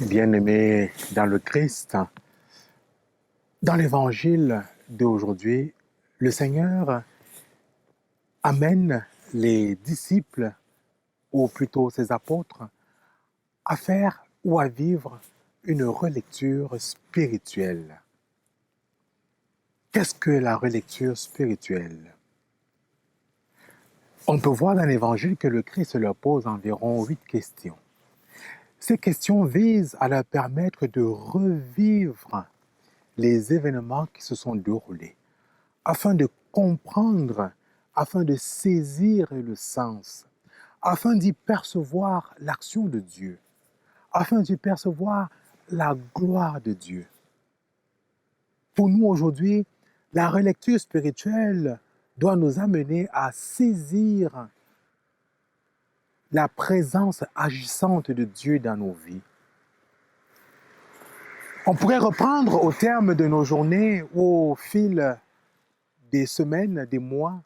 Bien-aimés dans le Christ, dans l'évangile d'aujourd'hui, le Seigneur amène les disciples, ou plutôt ses apôtres, à faire ou à vivre une relecture spirituelle. Qu'est-ce que la relecture spirituelle? On peut voir dans l'évangile que le Christ leur pose environ 8 questions. Ces questions visent à leur permettre de revivre les événements qui se sont déroulés, afin de comprendre, afin de saisir le sens, afin d'y percevoir l'action de Dieu, afin d'y percevoir la gloire de Dieu. Pour nous aujourd'hui, la relecture spirituelle doit nous amener à saisir la présence agissante de Dieu dans nos vies. On pourrait reprendre au terme de nos journées ou au fil des semaines, des mois,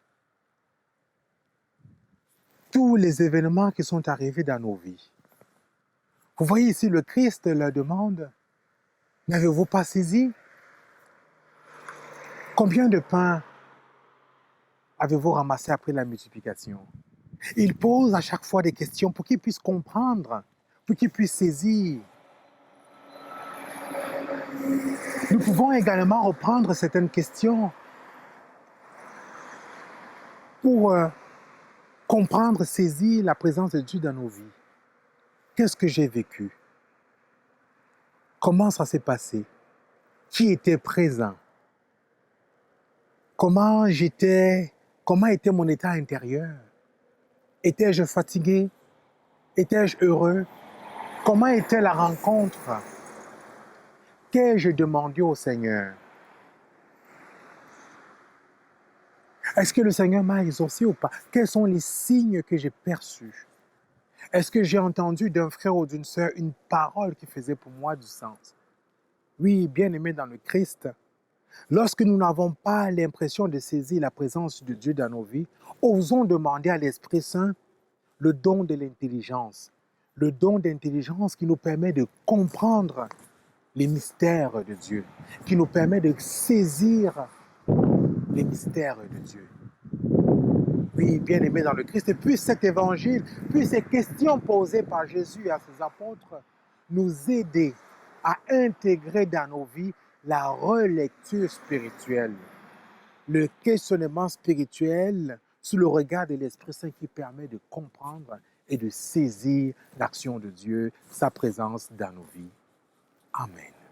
tous les événements qui sont arrivés dans nos vies. Vous voyez ici, le Christ leur demande, n'avez-vous pas saisi? Combien de pains avez-vous ramassé après la multiplication? Il pose à chaque fois des questions pour qu'ils puissent comprendre, pour qu'ils puissent saisir. Nous pouvons également reprendre certaines questions pour comprendre, saisir la présence de Dieu dans nos vies. Qu'est-ce que j'ai vécu? Comment ça s'est passé? Qui était présent? Comment était mon état intérieur? Étais-je fatigué? Étais-je heureux? Comment était la rencontre? Qu'ai-je demandé au Seigneur? Est-ce que le Seigneur m'a exaucé ou pas? Quels sont les signes que j'ai perçus? Est-ce que j'ai entendu d'un frère ou d'une sœur une parole qui faisait pour moi du sens? Oui, bien-aimés dans le Christ, lorsque nous n'avons pas l'impression de saisir la présence de Dieu dans nos vies, osons demander à l'Esprit Saint le don de l'intelligence. Le don d'intelligence qui nous permet de comprendre les mystères de Dieu, qui nous permet de saisir les mystères de Dieu. Oui, bien-aimés dans le Christ, et puis cet évangile, puis ces questions posées par Jésus à ses apôtres, nous aider à intégrer dans nos vies la relecture spirituelle, le questionnement spirituel sous le regard de l'Esprit Saint qui permet de comprendre et de saisir l'action de Dieu, sa présence dans nos vies. Amen.